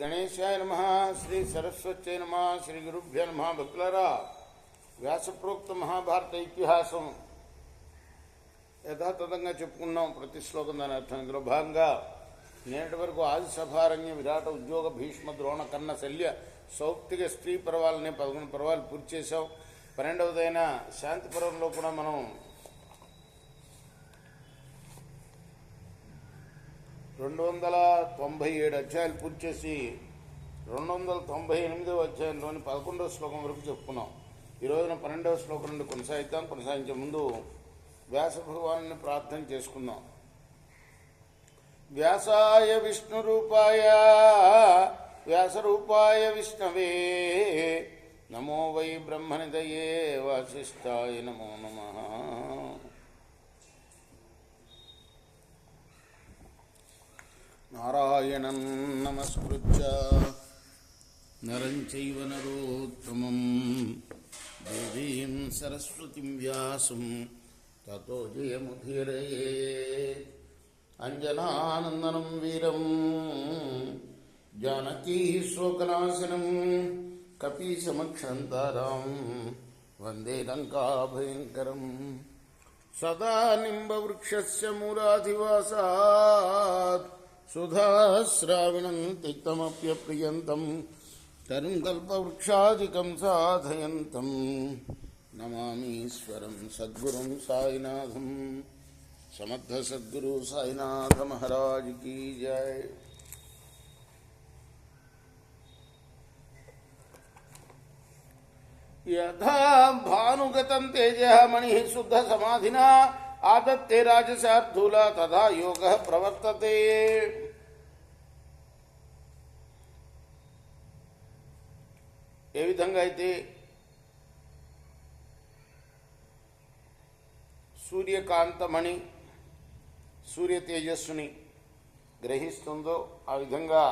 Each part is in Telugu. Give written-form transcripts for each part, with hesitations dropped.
గణేశాయ నమ. శ్రీ సరస్వత్యై నమ. శ్రీ గురుభ్యో నమ. భక్తులారా, వ్యాసప్రోక్త మహాభారత ఇతిహాసం యథాతథంగా చెప్పుకున్నాం. ప్రతి శ్లోకం దాని అర్థం. ఇందులో భాగంగా నేటి వరకు ఆది సభారణ్య విరాట ఉద్యోగ భీష్మ ద్రోణ కర్ణ శల్య సౌప్తిక స్త్రీ పర్వాలని 11 పర్వాలు పూర్తి చేశాం. 12వదైన శాంతి పర్వంలో కూడా మనం 297 అధ్యాయాలు పూర్తి చేసి 298వ అధ్యాయంలోని 11వ శ్లోకం వరకు చెప్పుకున్నాం. ఈ రోజున 12వ శ్లోకం నుండి కొనసాగిద్దాం. కొనసాగించే ముందు వ్యాస భగవాను ప్రార్థన చేసుకుందాం. వ్యాసాయ విష్ణురూపాయ వ్యాసరూపాయ విష్ణవే నమో వై బ్రహ్మనిదయే వాసిష్ఠాయ నమో నమః. నారాయణం నమస్కృత్య నరం చైవ నరోత్తమం దేవీం సరస్వతిం వ్యాసం తతో జయముదీరయే. అంజనానందనం వీరం జానకీ శోకనాశనం కపీశమక్షంతారాం వందే లంకాభయంకరం. సదా నింబవృక్షస్య మూలాధివాసాత్ సుధాశ్రావిణం తిక్తమప్యప్రియంతం తరుం కల్పవృక్షాదికం సాధయంతం నమామీశ్వరం సద్గురుం సాయినాథం. సమర్థ సద్గురు సాయినాథ మహారాజ్ కీ జై. యథా భానుగతం తేజ మణి శుద్ధ సమాధినా ఆదత్తే రాజశార్ధూల తథా యోగ ప్రవర్తతే. ఏ విధంగా అయితే సూర్యకాంతమణి సూర్య తేజస్సుని గ్రహిస్తుందో ఆ విధంగా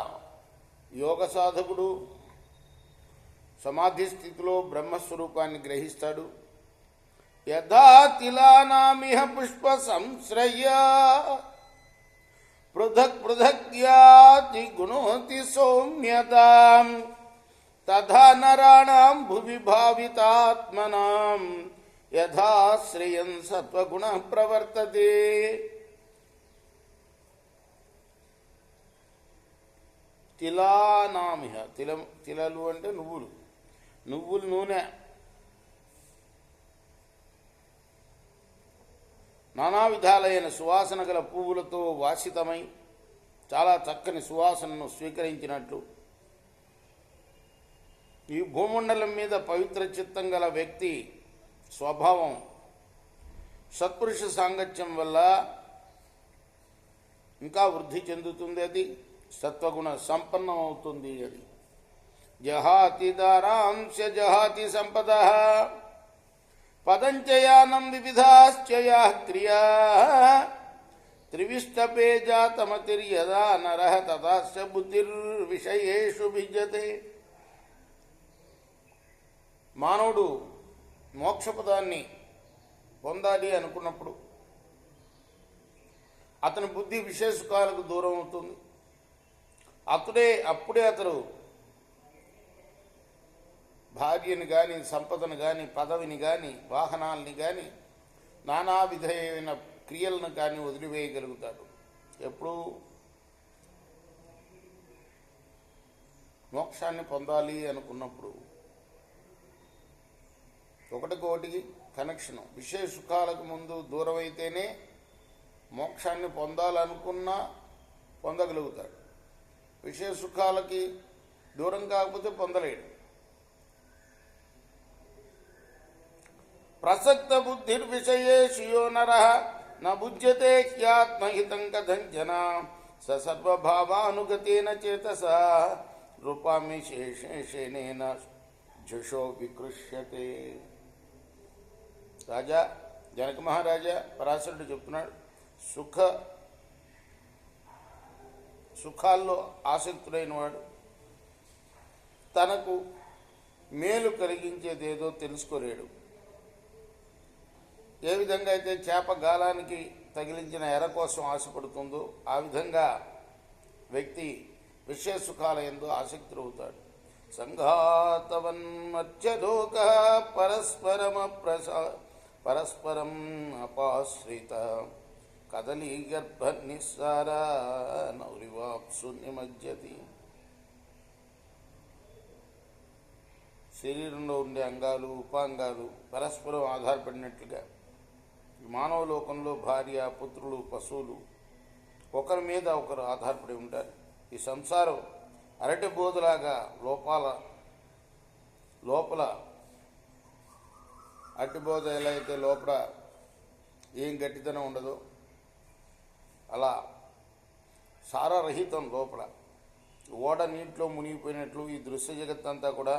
యోగ సాధకుడు సమాధి స్థితిలో బ్రహ్మస్వరూపాన్ని గ్రహిస్తాడు. యథా తిలానామిహ పుష్ప సంశ్రయ పృథక్ పృథగ్యాతి గుణోతి సౌమ్యతాం తథా నరాణాం భువి భావితాత్మనాం యథా శ్రేయన్ సత్వగుణ ప్రవర్తతే. తిలానామిహ తిలలు అంటే నువ్వుల నూనె నానా విధాలైన సువాసన గల పువ్వులతో వాసితమై చాలా చక్కని సువాసనను స్వీకరించినట్లు ఈ భూమండలం మీద పవిత్ర చిత్తం గల వ్యక్తి స్వభావం సత్పురుష సాంగత్యం వల్ల ఇంకా వృద్ధి చెందుతుంది. అది సత్వగుణ సంపన్నం అవుతుంది. అది జహాతి దారాంశ జహాతి సంపద పదంచయానం వివిధాశ్చయా క్రియా త్రివిష్టపే జాతమతిర్యదా నరః తదాస్య బుద్ధిర్విషయేషు భిద్యతే. మానవుడు మోక్షపదాన్ని పొందాలి అనుకున్నప్పుడు అతని బుద్ధి విశేషకాలకు దూరం అవుతుంది. అప్పుడే అతడు భార్యని కానీ సంపదను కానీ పదవిని కానీ వాహనాలని కానీ నానా విధమైన క్రియలను కానీ వదిలివేయగలుగుతాడు. ఎప్పుడు మోక్షాన్ని పొందాలి అనుకున్నప్పుడు ఒకటికొకటికి కనెక్షను. విషయ సుఖాలకు ముందు దూరం అయితేనే మోక్షాన్ని పొందాలనుకున్నా పొందగలుగుతాడు. విషయ సుఖాలకి దూరం కాకపోతే పొందలేడు. ప్రసక్త బుద్ధిర్విషయేషు యో నరః న బుధ్యతే క్యాత్మహితం కథంచన స సర్వభావానుగతేన చేతసా రూపామి శేషేణేన జుషో వికృష్యతే. రాజా జనక మహారాజా పరాశరుడు చెప్తున్నాడు, సుఖాల్లో ఆసక్తుడైన వాడు తనకు మేలు కలిగించేదేదో తెలుసుకోలేడు. ఏ విధంగా అయితే చేప గాలానికి తగిలించిన ఎర కోసం ఆశపడుతుందో ఆ విధంగా వ్యక్తి విషయ సుఖాల యందు ఆసక్తుడవుతాడు. సంఘాతవన్మర్చలోక పరస్పరం అపాశ్రిత కదలీ గర్భ నిస్సార నౌరివాప్సు నిమజ్జతి. శరీరంలో ఉండే అంగాలు ఉపాంగాలు పరస్పరం ఆధారపడినట్లుగా మానవ లోకంలో భార్య, పుత్రులు, పశువులు ఒకరి మీద ఒకరు ఆధారపడి ఉంటారు. ఈ సంసారం అరటి బోధలాగా లోపల అరటి బోధ ఎలా అయితే లోపల ఏం గట్టితనం ఉండదో అలా సారరహితం లోపల ఓడ నీటిలో మునిగిపోయినట్లు ఈ దృశ్య జగత్తంతా కూడా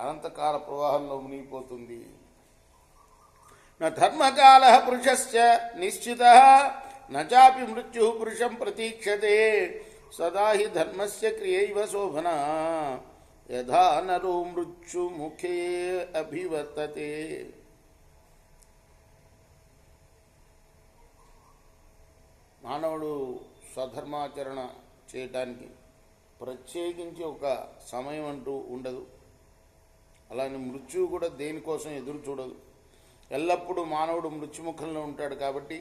అనంతకాల ప్రవాహంలో మునిగిపోతుంది. న ధర్మకాల పురుషశ్చ నిశ్చిత నాపి మృత్యు పురుషం ప్రతీక్షతే సదా హి ధర్మస్య క్రియైవ శోభన యథా నరో మృత్యుముఖే అభివర్తతే. మానవుడు స్వధర్మాచరణ చేయటానికి ప్రత్యేకించి ఒక సమయం అంటూ ఉండదు. అలానే మృత్యువు కూడా దేనికోసం ఎదురు చూడదు. ఎల్లప్పుడూ మానవుడు మృత్యుముఖంలో ఉంటాడు. కాబట్టి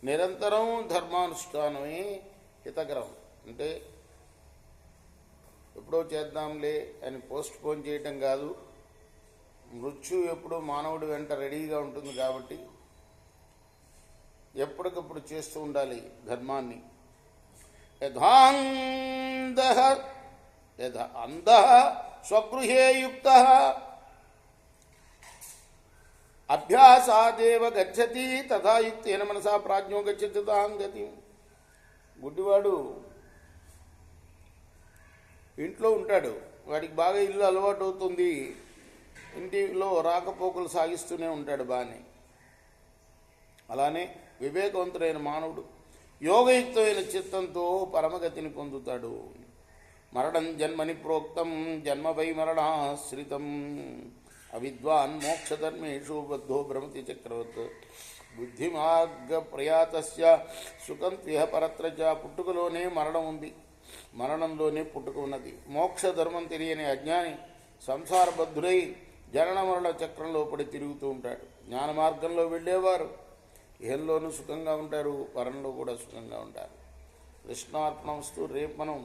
నిరంతరం ధర్మానుష్ఠానమే హితకరం. అంటే ఎప్పుడో చేద్దాంలే అని పోస్ట్ పోన్ చేయటం కాదు. మృత్యు ఎప్పుడు మానవుడి వెంట రెడీగా ఉంటుంది. కాబట్టి ఎప్పటికప్పుడు చేస్తూ ఉండాలి ధర్మాన్ని. అంధః స్వగృహే యుక్తః అభ్యాసాదేవ గచ్చతి తథా యుక్తేన మనసా ప్రాజ్ఞో గచ్చతి తాం గతిం. గుడ్డివాడు ఇంట్లో ఉంటాడు, వాడికి బాగా ఇల్లు అలవాటు అవుతుంది, ఇంటిలో రాకపోకలు సాగిస్తూనే ఉంటాడు బాగానే. అలానే వివేకవంతుడైన మానవుడు యోగయుక్తమైన చిత్తంతో పరమగతిని పొందుతాడు. మరణం జన్మని ప్రోక్తం జన్మ వై మరణాశ్రితం అవిద్వాన్ మోక్షధర్మేషు బద్ధో భ్రమతి చక్రవత్ బుద్ధిమార్గ ప్రయాతస్య సుఖంత్విహ పరత్రచ. పుట్టుకలోనే మరణం ఉంది, మరణంలోనే పుట్టుక ఉన్నది. మోక్షధర్మం తెలియని అజ్ఞాని సంసారబద్ధుడై జనన మరణ చక్రంలో పడి తిరుగుతూ ఉంటాడు. జ్ఞాన మార్గంలో వెళ్ళేవారు ఇహంలోనూ సుఖంగా ఉంటారు, పరంలో కూడా సుఖంగా ఉంటారు. కృష్ణార్పణమస్తు. రేపు మనం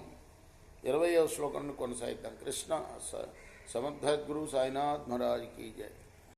20వ శ్లోకాన్ని కొనసాగిద్దాం. కృష్ణ సమర్థ గురు సాయినాథ్ మహారాజ్ కీ జై.